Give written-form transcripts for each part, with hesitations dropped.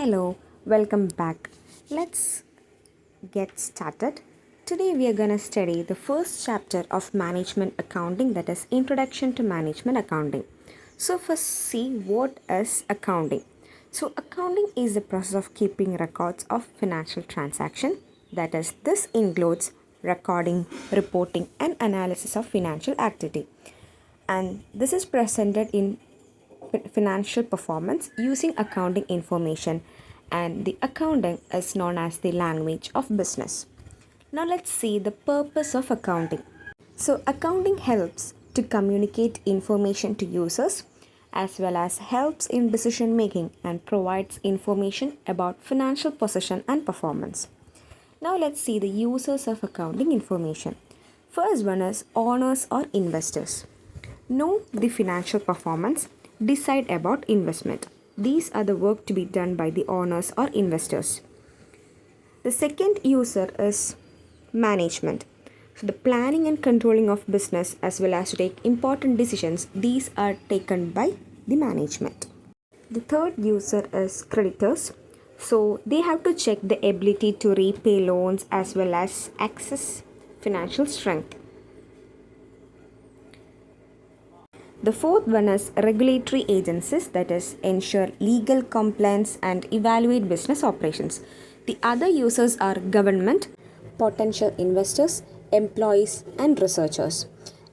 Hello, welcome back. Let's get started. Today we are going to study the first chapter of management accounting, that is Introduction to Management Accounting. So first see what is accounting. So accounting is the process of keeping records of financial transaction. That is, this includes recording, reporting and analysis of financial activity. And this is presented in financial performance using accounting information, and the accounting is known as the language of business. Now let's see the purpose of accounting. So accounting helps to communicate information to users as well as helps in decision making and provides information about financial position and performance. Now let's see the users of accounting information. First one is owners or investors. Know the financial performance, decide about investment. These are the work to be done by the owners or investors. The second user is management. So the planning and controlling of business as well as to take important decisions, these are taken by the management. The third user is creditors. So they have to check the ability to repay loans as well as access financial strength. The fourth one is regulatory agencies, that is ensure legal compliance and evaluate business operations. The other users are government, potential investors, employees and researchers.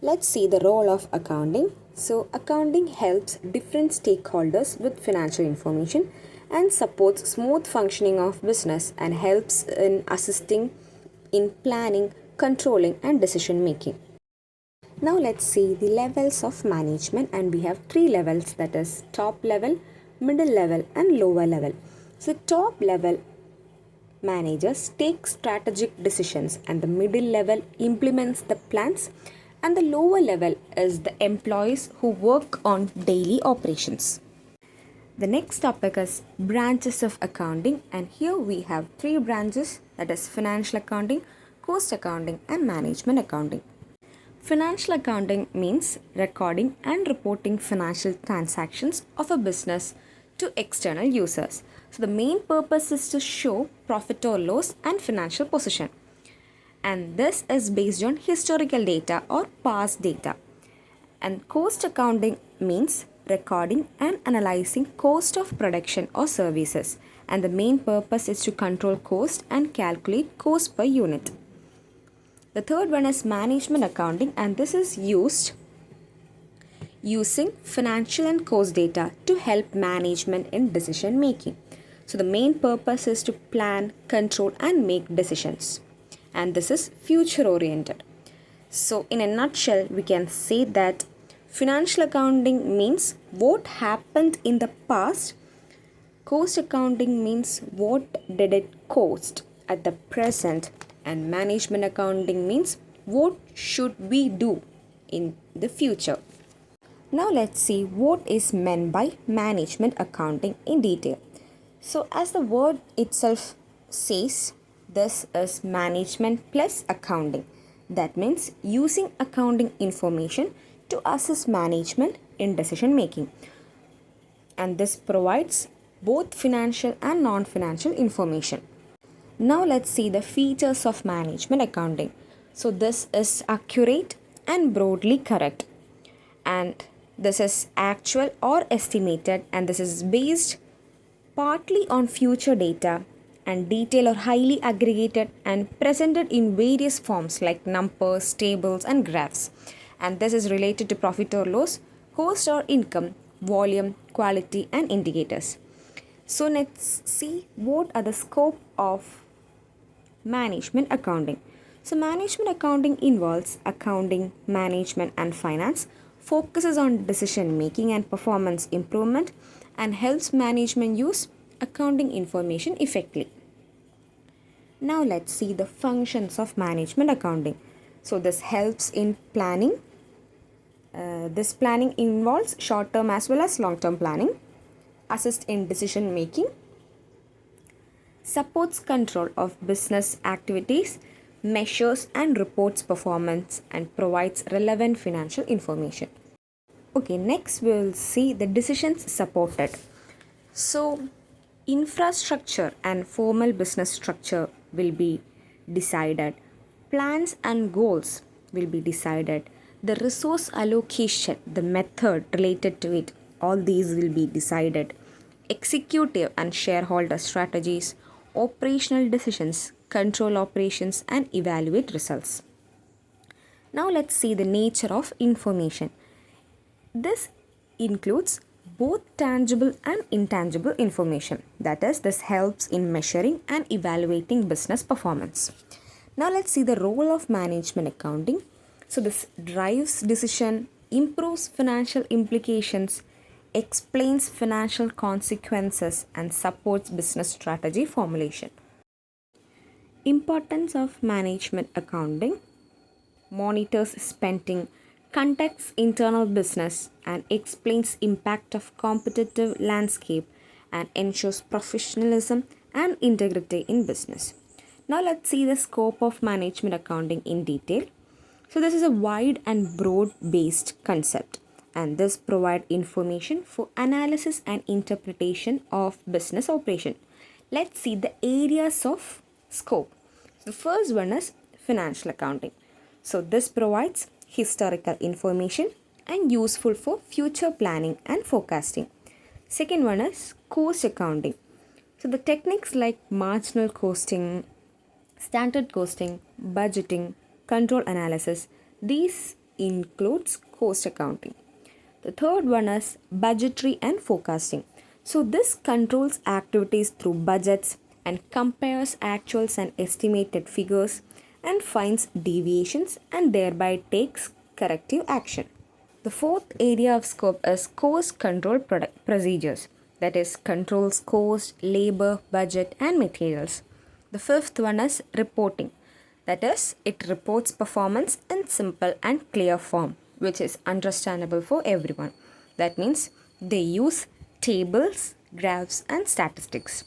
Let's see the role of accounting. So accounting helps different stakeholders with financial information and supports smooth functioning of business and helps in assisting in planning, controlling and decision making. Now let's see the levels of management, and we have three levels, that is top level, middle level and lower level. So top level managers take strategic decisions and the middle level implements the plans and the lower level is the employees who work on daily operations. The next topic is branches of accounting, and here we have three branches, that is financial accounting, cost accounting and management accounting. Financial accounting means recording and reporting financial transactions of a business to external users. So the main purpose is to show profit or loss and financial position. And this is based on historical data or past data. And cost accounting means recording and analyzing cost of production or services. And the main purpose is to control cost and calculate cost per unit. The third one is management accounting, and this is using financial and cost data to help management in decision making. So the main purpose is to plan, control and make decisions. And this is future oriented. So in a nutshell, we can say that financial accounting means what happened in the past. Cost accounting means what did it cost at the present, and management accounting means what should we do in the future. Now let's see what is meant by management accounting in detail. So as the word itself says, this is management plus accounting. That means using accounting information to assess management in decision making. And this provides both financial and non-financial information. Now let's see the features of management accounting. So this is accurate and broadly correct. And this is actual or estimated, and this is based partly on future data, and detailed or highly aggregated and presented in various forms like numbers, tables and graphs. And this is related to profit or loss, cost or income, volume, quality and indicators. So let's see what are the scope of management accounting. So management accounting involves accounting, management and finance, focuses on decision making and performance improvement, and helps management use accounting information effectively. Now let's see the functions of management accounting. So this helps in planning. This planning involves short-term as well as long-term planning, assist in decision making, supports control of business activities, measures and reports performance, and provides relevant financial information. Okay, next we will see the decisions supported. So Infrastructure and formal business structure will be decided. Plans and goals will be decided. The resource allocation, the method related to it, all these will be decided. Executive and shareholder strategies, operational decisions, control operations, and evaluate results. Now let's see the nature of information. This includes both tangible and intangible information. That is, this helps in measuring and evaluating business performance. Now let's see the role of management accounting. So this drives decision, improves financial implications, explains financial consequences, and supports business strategy formulation. Importance of management accounting: monitors spending, conducts internal business, and explains impact of competitive landscape, and ensures professionalism and integrity in business. Now let's see the scope of management accounting in detail. So this is a wide and broad based concept, and this provide information for analysis and interpretation of business operation. Let's see the areas of scope. The first one is financial accounting. So this provides historical information and useful for future planning and forecasting. Second one is cost accounting. So the techniques like marginal costing, standard costing, budgeting, control analysis, these includes cost accounting. The third one is budgetary and forecasting. So this controls activities through budgets and compares actuals and estimated figures and finds deviations and thereby takes corrective action. The fourth area of scope is cost control procedures, that is controls cost, labor, budget and materials. The fifth one is reporting, that is it reports performance in simple and clear form which is understandable for everyone. That means they use tables, graphs and statistics.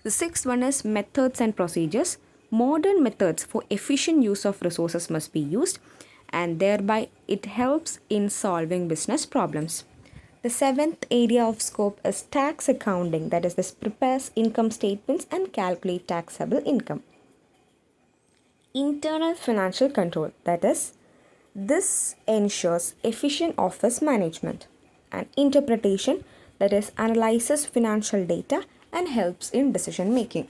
The sixth one is methods and procedures. Modern methods for efficient use of resources must be used, and thereby it helps in solving business problems. The seventh area of scope is tax accounting, that is, this prepares income statements and calculate taxable income. Internal financial control, that is, this ensures efficient office management. And interpretation, that is, analyzes financial data and helps in decision making.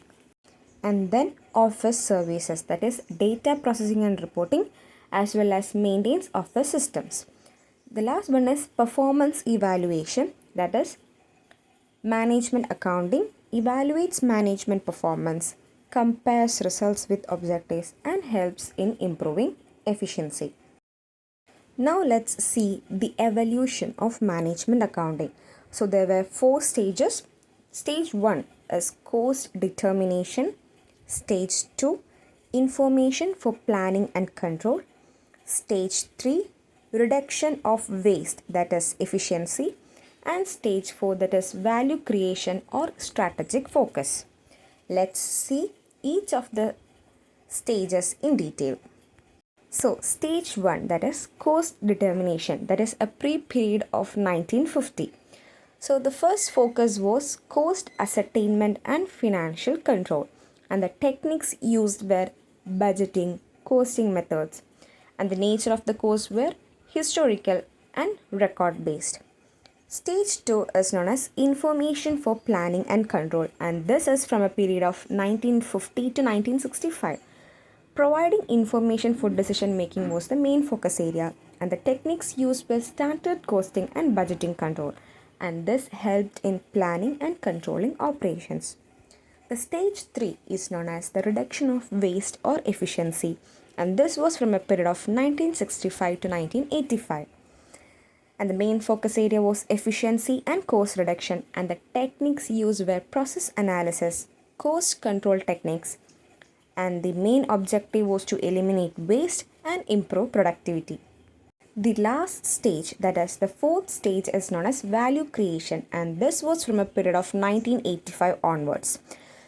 And then office services, that is data processing and reporting, as well as maintains office systems. The last one is performance evaluation, that is management accounting evaluates management performance, compares results with objectives and helps in improving efficiency. Now let's see the evolution of management accounting. So there were 4 stages. Stage 1 is cost determination. Stage 2, information for planning and control. Stage 3, reduction of waste, that is efficiency. And stage 4, that is value creation or strategic focus. Let's see each of the stages in detail. So stage 1, that is cost determination, that is a pre-period of 1950. So the first focus was cost ascertainment and financial control, and the techniques used were budgeting, costing methods, and the nature of the cost were historical and record based. Stage 2 is known as information for planning and control, and this is from a period of 1950 to 1965. Providing information for decision making was the main focus area, and the techniques used were standard costing and budgeting control, and this helped in planning and controlling operations. The stage 3 is known as the reduction of waste or efficiency, and this was from a period of 1965 to 1985. And the main focus area was efficiency and cost reduction, and the techniques used were process analysis, cost control techniques, and the main objective was to eliminate waste and improve productivity. The last stage, that is the fourth stage, is known as value creation, and this was from a period of 1985 onwards.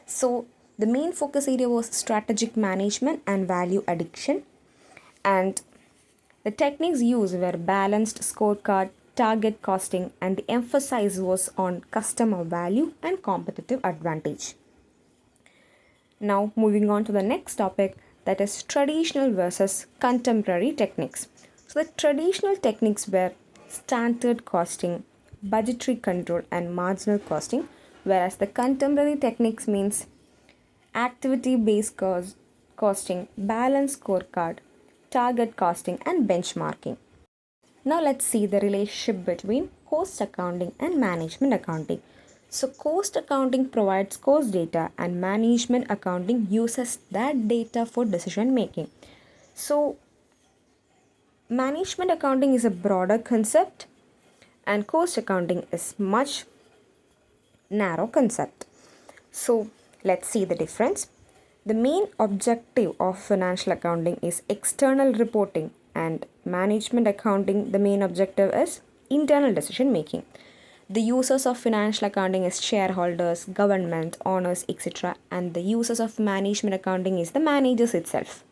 So the main focus area was strategic management and value addition, and the techniques used were balanced scorecard, target costing, and the emphasis was on customer value and competitive advantage. Now, moving on to the next topic, that is traditional versus contemporary techniques. So, the traditional techniques were standard costing, budgetary control, and marginal costing, whereas the contemporary techniques means activity based costing, balance scorecard, target costing, and benchmarking. Now let's see the relationship between cost accounting and management accounting. So cost accounting provides cost data and management accounting uses that data for decision making. So management accounting is a broader concept and cost accounting is much narrow concept. So let's see the difference. The main objective of financial accounting is external reporting, and management accounting, the main objective is internal decision making. The users of financial accounting is shareholders, government, owners, etc. And the users of management accounting is the managers itself.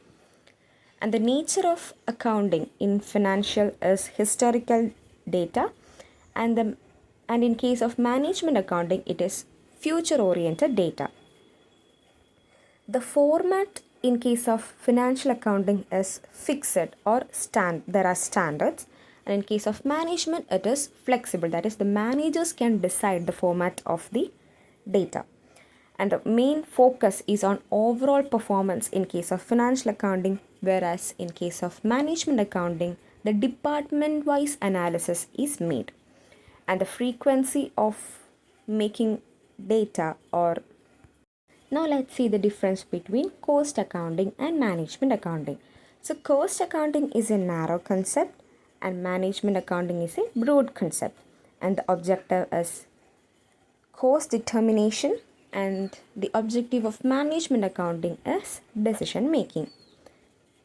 And the nature of accounting in financial is historical data, and in case of management accounting it is future oriented data. The format in case of financial accounting is fixed or there are standards, and in case of management it is flexible, that is the managers can decide the format of the data. And the main focus is on overall performance in case of financial accounting, whereas in case of management accounting the department wise analysis is made, and the frequency of making data or now let's see the difference between cost accounting and management accounting. So cost accounting is a narrow concept and management accounting is a broad concept, and the objective is cost determination, and the objective of management accounting is decision making.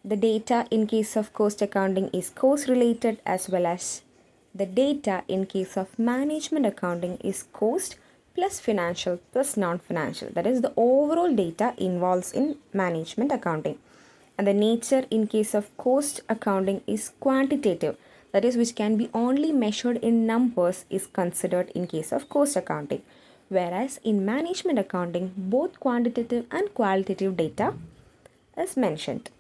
The data in case of cost accounting is cost related, as well as the data in case of management accounting is cost plus financial plus non-financial, that is the overall data involves in management accounting. And the nature in case of cost accounting is quantitative, that is which can be only measured in numbers is considered in case of cost accounting, whereas in management accounting both quantitative and qualitative data is mentioned.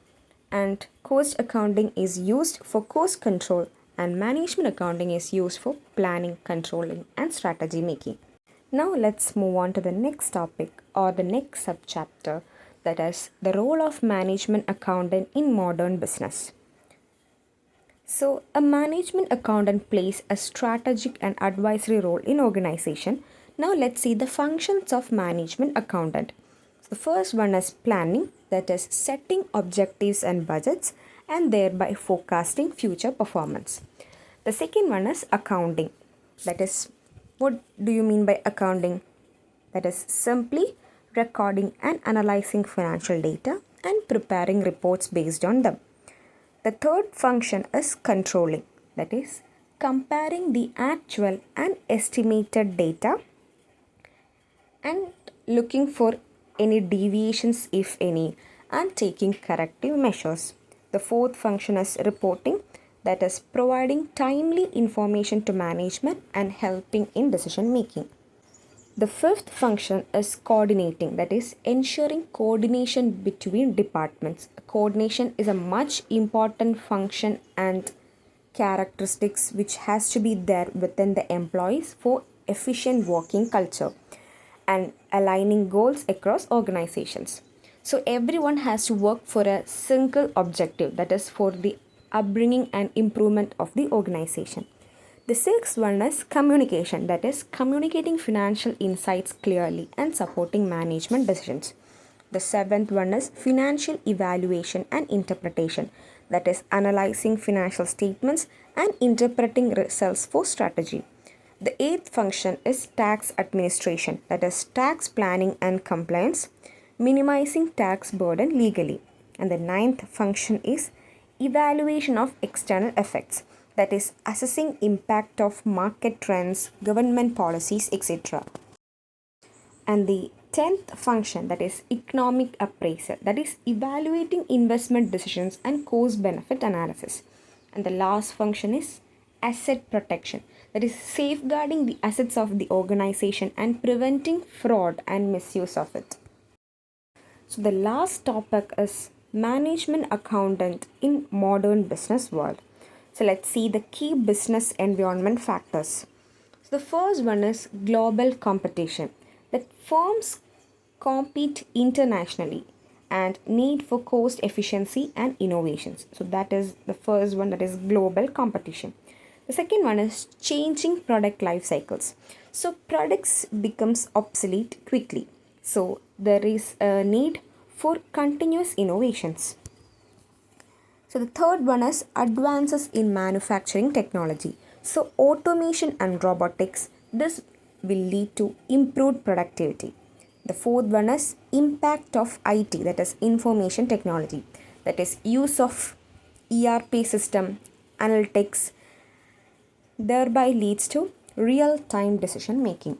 And cost accounting is used for cost control and management accounting is used for planning, controlling and strategy making. Now let's move on to the next topic or the next subchapter, that is the role of management accountant in modern business. So a management accountant plays a strategic and advisory role in organization. Now let's see the functions of management accountant. So the first one is planning, that is setting objectives and budgets and thereby forecasting future performance. The second one is accounting, that is what do you mean by accounting? That is simply recording and analyzing financial data and preparing reports based on them. The third function is controlling, that is comparing the actual and estimated data and looking for any deviations if any and taking corrective measures. The fourth function is reporting, that is providing timely information to management and helping in decision making. The fifth function is coordinating, that is ensuring coordination between departments. Coordination is a much important function and characteristics which has to be there within the employees for efficient working culture and aligning goals across organizations. So everyone has to work for a single objective, that is for the upbringing and improvement of the organization. The sixth one is communication, that is communicating financial insights clearly and supporting management decisions. The seventh one is financial evaluation and interpretation, that is analyzing financial statements and interpreting results for strategy. The eighth function is tax administration, that is tax planning and compliance, minimizing tax burden legally. And the ninth function is evaluation of external effects, that is assessing impact of market trends, government policies, etc. And the 10th function, that is economic appraisal, that is evaluating investment decisions and cost benefit analysis. And the last function is asset protection, that is safeguarding the assets of the organization and preventing fraud and misuse of it. So the last topic is management accountant in modern business world. So let's see the key business environment factors. So the first one is global competition. That firms compete internationally and need for cost efficiency and innovations. So that is the first one, that is global competition. The second one is changing product life cycles. So products becomes obsolete quickly. So there is a need for continuous innovations. So the third one is advances in manufacturing technology. So automation and robotics, this will lead to improved productivity. The fourth one is impact of IT, that is information technology, that is use of ERP system, analytics, thereby leads to real time decision making.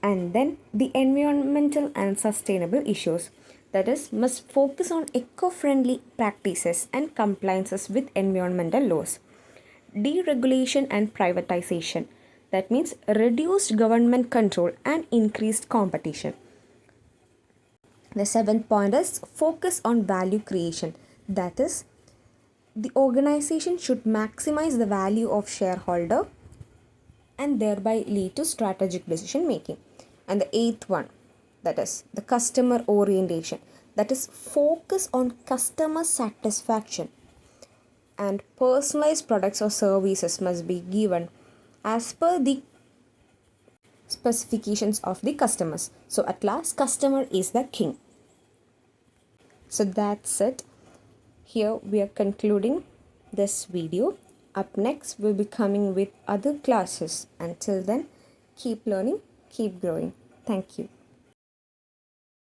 And then the environmental and sustainable issues, that is must focus on eco-friendly practices and compliances with environmental laws. Deregulation and privatization, that means reduced government control and increased competition. The seventh point is focus on value creation, that is the organization should maximize the value of shareholder and thereby lead to strategic decision making. And the eighth one, that is the customer orientation, that is focus on customer satisfaction, and personalized products or services must be given as per the specifications of the customers. So at last, customer is the king. So that's it. Here we are concluding this video. Up next, we'll be coming with other classes. Until then, keep learning, keep growing. Thank you.